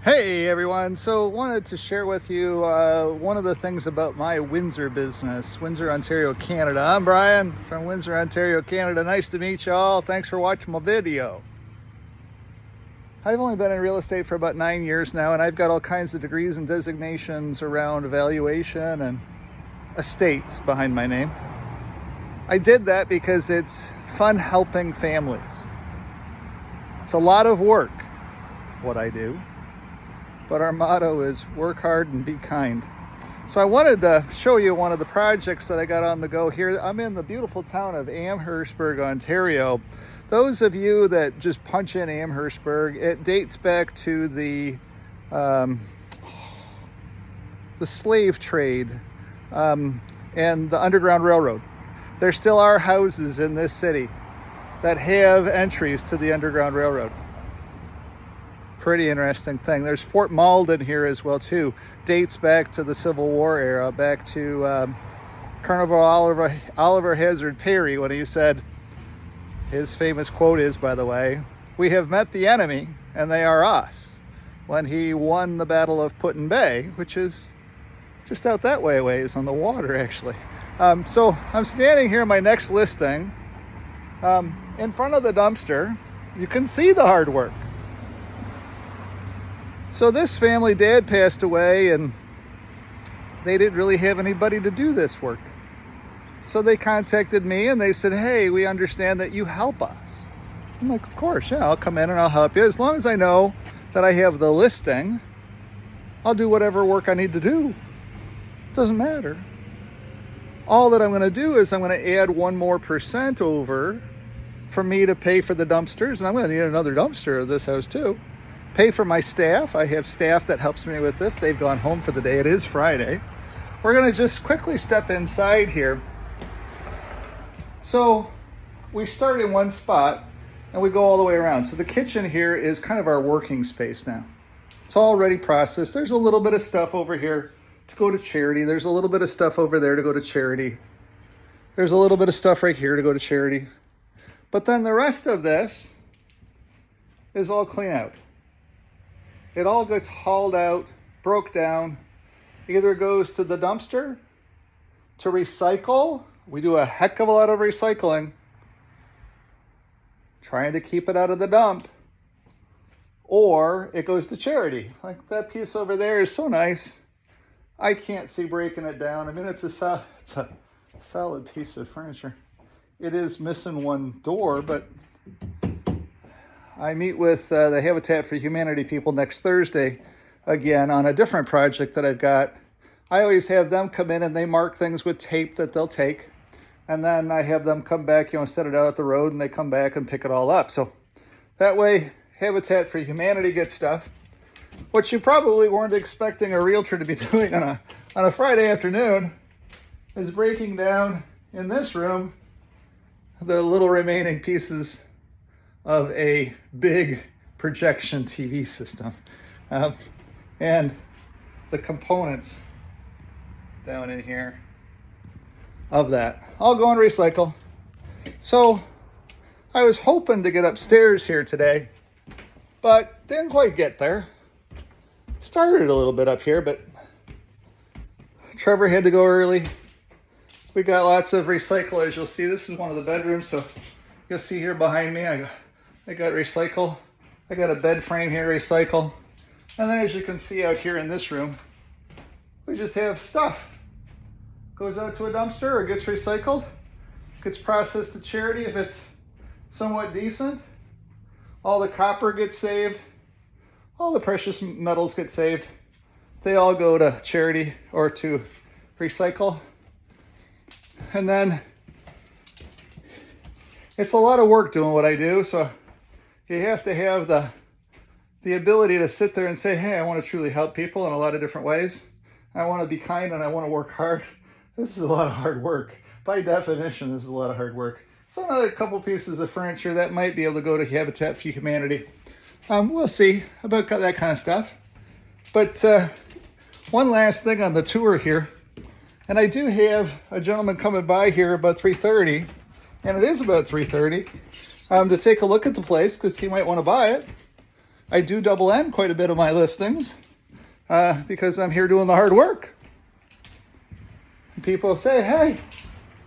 Hey everyone, so wanted to share with you one of the things about my Windsor business, Windsor, Ontario, Canada. I'm Brian from Windsor, Ontario, Canada. Nice to meet you all. Thanks for watching my video. I've only been in real estate for about 9 years now, and I've got all kinds of degrees and designations around valuation and estates behind my name. I did that because it's fun helping families. It's a lot of work, what I do. But our motto is work hard and be kind. So I wanted to show you one of the projects that I got on the go here. I'm in the beautiful town of Amherstburg, Ontario. Those of you that just punch in Amherstburg, it dates back to the slave trade and the Underground Railroad. There still are houses in this city that have entries to the Underground Railroad. Pretty interesting thing. There's Fort Malden here as well too. Dates back to the Civil War era, back to Colonel Oliver Hazard Perry, when he said, his famous quote is, by the way, "We have met the enemy and they are us," when he won the Battle of Put-in Bay, which is just out that ways on the water actually. So I'm standing here in my next listing in front of the dumpster. You can see the hard work. So this family, dad passed away and they didn't really have anybody to do this work. So they contacted me and they said, "Hey, we understand that you help us." I'm like, "Of course, yeah, I'll come in and I'll help you. As long as I know that I have the listing, I'll do whatever work I need to do. Doesn't matter. All that I'm going to do is I'm going to add 1% more over for me to pay for the dumpsters. And I'm going to need another dumpster at this house too. Pay for my staff. I have staff that helps me with this. They've gone home for the day. It is Friday. We're going to just quickly step inside here. So we start in one spot and we go all the way around. So the kitchen here is kind of our working space now. It's already processed. There's a little bit of stuff over here to go to charity. There's a little bit of stuff over there to go to charity. There's a little bit of stuff right here to go to charity. But then the rest of this is all clean out. It all gets hauled out, broke down. Either goes to the dumpster, to recycle. We do a heck of a lot of recycling, trying to keep it out of the dump. Or it goes to charity. Like that piece over there is so nice. I can't see breaking it down. I mean, it's a solid piece of furniture. It is missing one door, but I meet with the Habitat for Humanity people next Thursday again on a different project that I've got. I always have them come in and they mark things with tape that they'll take. And then I have them come back, set it out at the road, and they come back and pick it all up. So that way Habitat for Humanity gets stuff, which you probably weren't expecting a realtor to be doing on a Friday afternoon, is breaking down in this room the little remaining pieces of a big projection TV system and the components down in here of that. I'll go and recycle. So I was hoping to get upstairs here today, but didn't quite get there. Started a little bit up here, but Trevor had to go early. We got lots of recycle, as you'll see. This is one of the bedrooms, so you'll see here behind me, I got recycle. I got a bed frame here, recycle. And then as you can see out here in this room, we just have stuff. Goes out to a dumpster or gets recycled. Gets processed to charity if it's somewhat decent. All the copper gets saved. All the precious metals get saved. They all go to charity or to recycle. And then it's a lot of work doing what I do, so you have to have the ability to sit there and say, "Hey, I want to truly help people in a lot of different ways. I want to be kind and I want to work hard." This is a lot of hard work. By definition, this is a lot of hard work. So another couple pieces of furniture that might be able to go to Habitat for Humanity. We'll see about that kind of stuff. But one last thing on the tour here. And I do have a gentleman coming by here about 3:30, and it is about 3:30, to take a look at the place because he might want to buy it. I do double end quite a bit of my listings because I'm here doing the hard work. And people say, hey,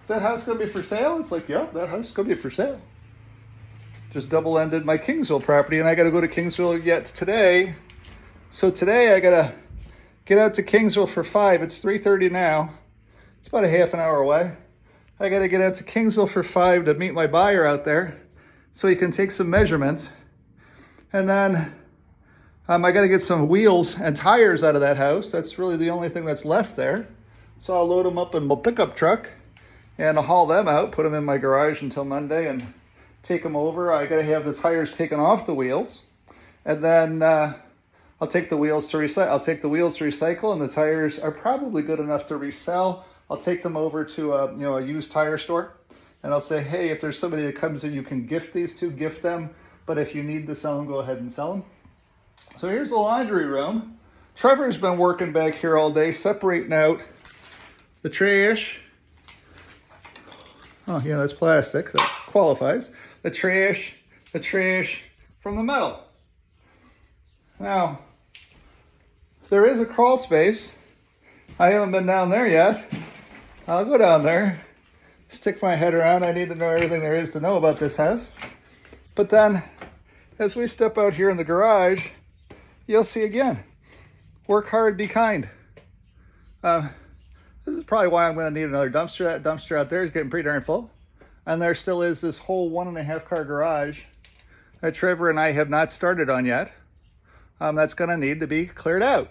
is that house going to be for sale? It's like, yeah, that house is going to be for sale. Just double ended my Kingsville property, and I got to go to Kingsville yet today. So today I got to get out to Kingsville for 5. It's 3:30 now. It's about a half an hour away. I got to get out to Kingsville for 5 to meet my buyer out there so he can take some measurements. And then I got to get some wheels and tires out of that house. That's really the only thing that's left there. So I'll load them up in my pickup truck and I'll haul them out, put them in my garage until Monday and take them over. I got to have the tires taken off the wheels. And then I'll take the wheels to recycle, and the tires are probably good enough to resell. I'll take them over to a used tire store, and I'll say, hey, if there's somebody that comes in, you can gift these to, gift them. But if you need to sell them, go ahead and sell them. So here's the laundry room. Trevor's been working back here all day, separating out the trash. Oh yeah, that's plastic, that qualifies. The trash from the metal. Now, there is a crawl space. I haven't been down there yet. I'll go down there, stick my head around. I need to know everything there is to know about this house. But then, as we step out here in the garage, you'll see again, work hard, be kind. This is probably why I'm going to need another dumpster. That dumpster out there is getting pretty darn full. And there still is this whole 1.5 car garage that Trevor and I have not started on yet. That's going to need to be cleared out.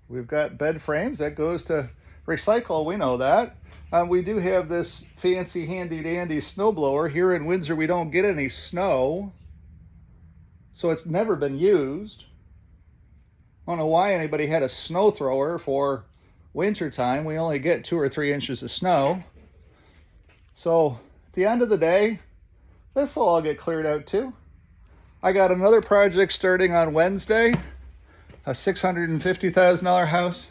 We've got bed frames that goes to recycle. We know that. We do have this fancy handy dandy snowblower. Here in Windsor, we don't get any snow. So it's never been used. I don't know why anybody had a snow thrower for winter time. We only get 2 or 3 inches of snow. So at the end of the day, this will all get cleared out too. I got another project starting on Wednesday, a $650,000 house.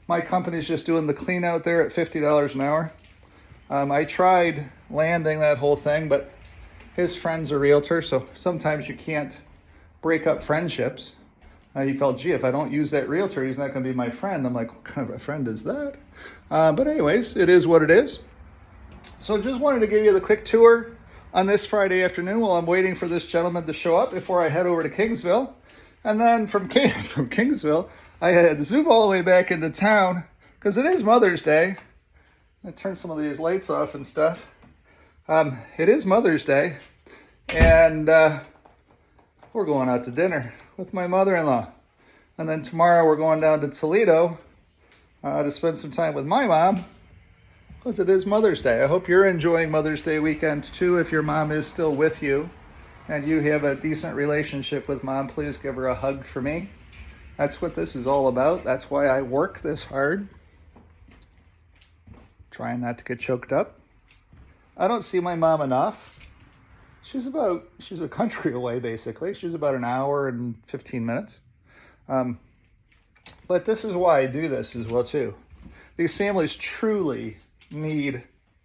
My company's just doing the clean out there at $50 an hour. I tried landing that whole thing, but his friend's a realtor, so sometimes you can't break up friendships. He felt, gee, if I don't use that realtor, he's not going to be my friend. I'm like, what kind of a friend is that? But anyways, it is what it is. So just wanted to give you the quick tour on this Friday afternoon while I'm waiting for this gentleman to show up before I head over to Kingsville. And then from Kingsville, I had to zoom all the way back into town because it is Mother's Day. I turn some of these lights off and stuff. It is Mother's Day, and we're going out to dinner with my mother-in-law. And then tomorrow we're going down to Toledo to spend some time with my mom because it is Mother's Day. I hope you're enjoying Mother's Day weekend too. If your mom is still with you and you have a decent relationship with mom, please give her a hug for me. That's what this is all about. That's why I work this hard. Trying not to get choked up. I don't see my mom enough. She's a country away, basically. She's about an hour and 15 minutes. But this is why I do this as well, too. These families truly need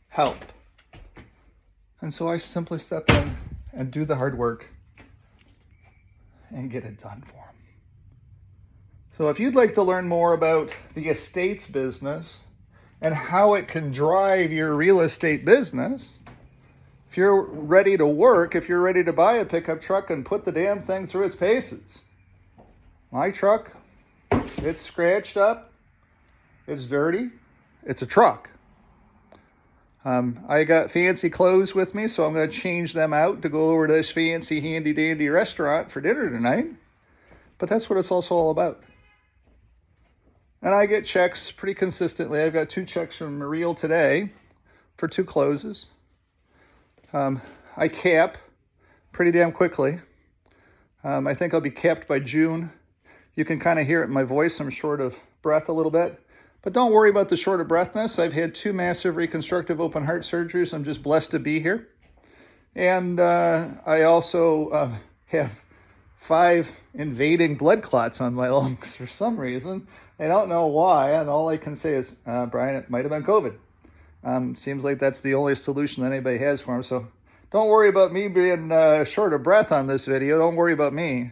help. And so I simply step in and do the hard work and get it done for them. So if you'd like to learn more about the estates business and how it can drive your real estate business, if you're ready to work, if you're ready to buy a pickup truck and put the damn thing through its paces. My truck, it's scratched up, it's dirty, it's a truck. I got fancy clothes with me, so I'm going to change them out to go over to this fancy handy dandy restaurant for dinner tonight. But that's what it's also all about. And I get checks pretty consistently. I've got 2 checks from Real today for 2 closes. I cap pretty damn quickly. I think I'll be capped by June. You can kind of hear it in my voice. I'm short of breath a little bit. But don't worry about the short of breathness. I've had 2 massive reconstructive open heart surgeries. I'm just blessed to be here. And I also have 5 invading blood clots on my lungs for some reason. I don't know why, and all I can say is, Brian, it might have been COVID. Seems like that's the only solution that anybody has for him, so Don't worry about me being short of breath on this video. Don't worry about me.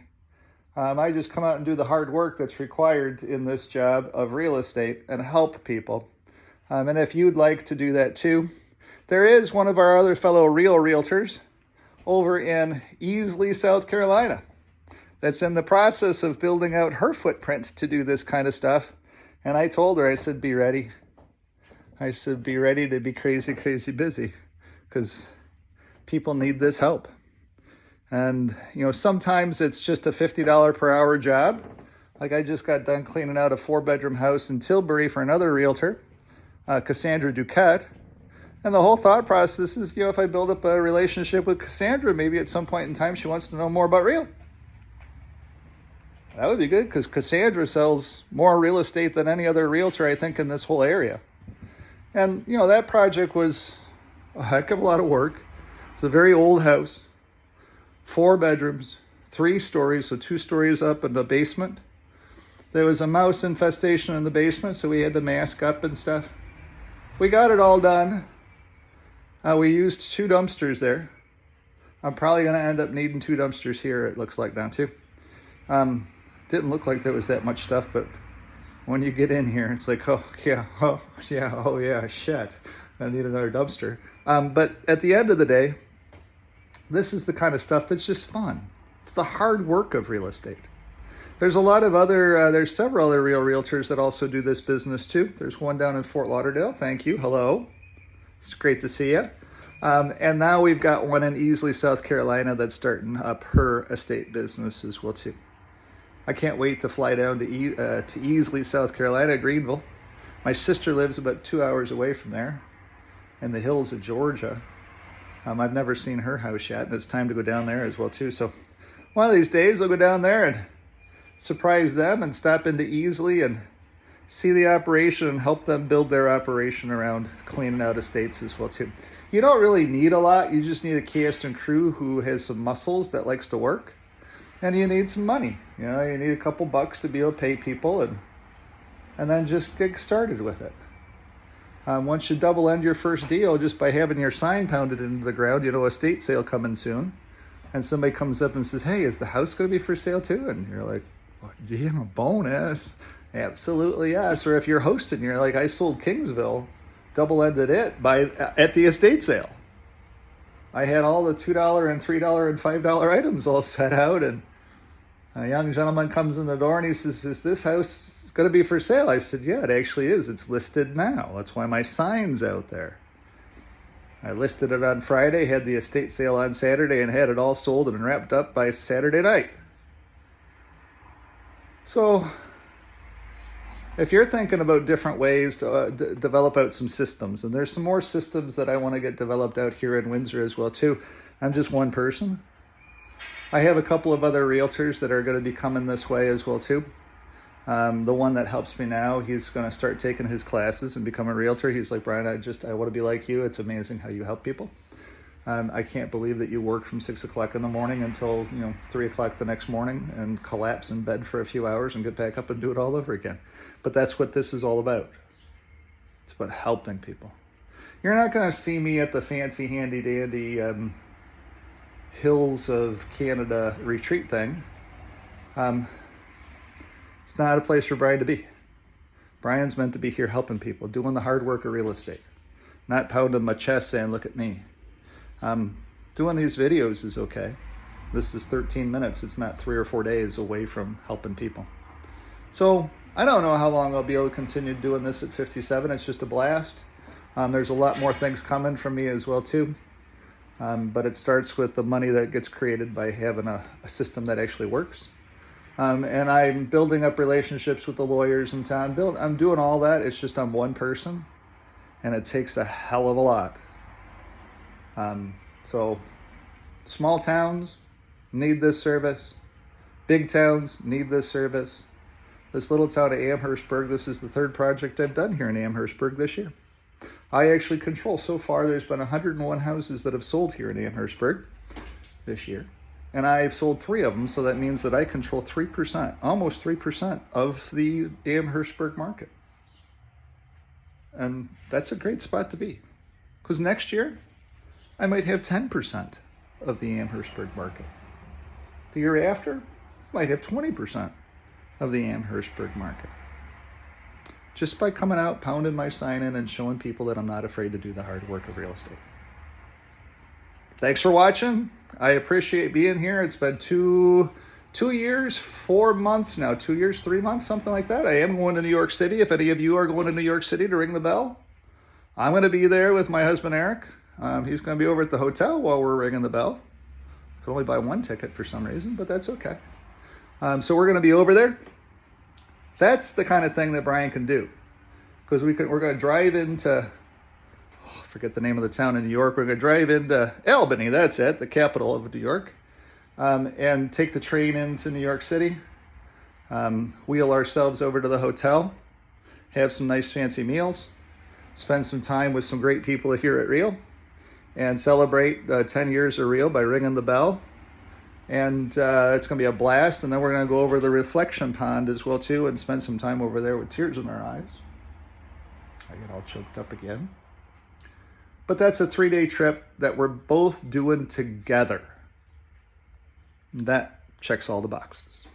I just come out and do the hard work that's required in this job of real estate and help people. And if you'd like to do that too, there is one of our other fellow real realtors over in Easley, South Carolina, that's in the process of building out her footprint to do this kind of stuff. And I told her, I said, be ready. I said, be ready to be crazy, crazy busy, because people need this help. And, you know, sometimes it's just a $50 per hour job. Like I just got done cleaning out a 4-bedroom house in Tilbury for another realtor, Cassandra Duquette. And the whole thought process is, you know, if I build up a relationship with Cassandra, maybe at some point in time she wants to know more about real. That would be good, because Cassandra sells more real estate than any other realtor, I think, in this whole area. And, you know, that project was a heck of a lot of work. It's a very old house. 4 bedrooms, 3 stories, so 2 stories up and a basement. There was a mouse infestation in the basement, so we had to mask up and stuff. We got it all done. We used 2 dumpsters there. I'm probably going to end up needing 2 dumpsters here, it looks like now too. Didn't look like there was that much stuff, but when you get in here, it's like, oh yeah, shit. I need another dumpster. But at the end of the day, this is the kind of stuff that's just fun. It's the hard work of real estate. There's a lot of other, there's several other real realtors that also do this business too. There's one down in Fort Lauderdale. Thank you. Hello. It's great to see you. And now we've got one in Easley, South Carolina that's starting up her estate business as well too. I can't wait to fly down to Easley, South Carolina, Greenville. My sister lives about 2 hours away from there in the hills of Georgia. I've never seen her house yet, and it's time to go down there as well too. So one of these days I'll go down there and surprise them and stop into Easley and see the operation and help them build their operation around cleaning out estates as well too. You don't really need a lot. You just need a cast and crew who has some muscles that likes to work, and you need some money. You know, you need a couple bucks to be able to pay people and then just get started with it. Once you double end your first deal just by having your sign pounded into the ground, you know, estate sale coming soon, and somebody comes up and says, hey, is the house going to be for sale too? And you're like, oh, gee, I'm a bonus. Absolutely yes. Or if you're hosting, you're like, I sold Kingsville, double-ended it at the estate sale. I had all the $2 and $3 and $5 items all set out, and a young gentleman comes in the door and he says, is this house going to be for sale? I said, yeah, it actually is. It's listed now. That's why my sign's out there. I listed it on Friday, had the estate sale on Saturday, and had it all sold and wrapped up by Saturday night. So if you're thinking about different ways to develop out some systems, and there's some more systems that I want to get developed out here in Windsor as well too. I'm just one person. I have a couple of other realtors that are going to be coming this way as well too. The one that helps me now, he's going to start taking his classes and become a realtor. He's like, Brian, I want to be like you. It's amazing how you help people. I can't believe that you work from 6 o'clock in the morning until 3 o'clock the next morning and collapse in bed for a few hours and get back up and do it all over again. But that's what this is all about. It's about helping people. You're not going to see me at the fancy handy dandy Hills of Canada retreat thing. It's not a place for Brian to be. Brian's meant to be here helping people, doing the hard work of real estate, not pounding my chest saying, look at me. Doing these videos is okay. This is 13 minutes. It's not 3 or 4 days away from helping people. So I don't know how long I'll be able to continue doing this at 57. It's just a blast. There's a lot more things coming from me as well too. But it starts with the money that gets created by having a system that actually works. And I'm building up relationships with the lawyers in town. I'm doing all that. It's just I'm one person, and it takes a hell of a lot. So small towns need this service. Big towns need this service. This little town of Amherstburg, this is the 3rd project I've done here in Amherstburg this year. I actually control, so far there's been 101 houses that have sold here in Amherstburg this year. And I've sold 3 of them, so that means that I control 3%, almost 3% of the Amherstburg market. And that's a great spot to be. Because next year, I might have 10% of the Amherstburg market. The year after, I might have 20% of the Amherstburg market. Just by coming out, pounding my sign in, and showing people that I'm not afraid to do the hard work of real estate. Thanks for watching. I appreciate being here. It's been two years, 4 months now, 2 years, 3 months, something like that. I am going to New York City. If any of you are going to New York City to ring the bell, I'm going to be there with my husband, Eric. He's going to be over at the hotel while we're ringing the bell. I could only buy one ticket for some reason, but that's okay. So we're going to be over there. That's the kind of thing that Brian can do. Because we're going to drive into, I forget the name of the town in New York. We're going to drive into Albany, that's it, the capital of New York, and take the train into New York City, wheel ourselves over to the hotel, have some nice fancy meals, spend some time with some great people here at Real, and celebrate 10 years of Real by ringing the bell. And it's going to be a blast. And then we're going to go over the reflection pond as well, too, and spend some time over there with tears in our eyes. I get all choked up again. But that's a 3-day trip that we're both doing together. That checks all the boxes.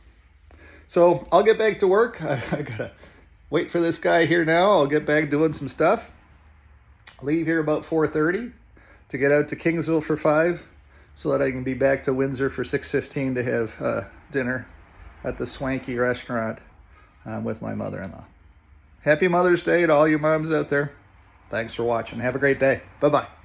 So I'll get back to work. I got to wait for this guy here now. I'll get back doing some stuff. Leave here about 4:30 to get out to Kingsville for 5. So that I can be back to Windsor for 6:15 to have dinner at the swanky restaurant with my mother-in-law. Happy Mother's Day to all you moms out there. Thanks for watching. Have a great day. Bye-bye.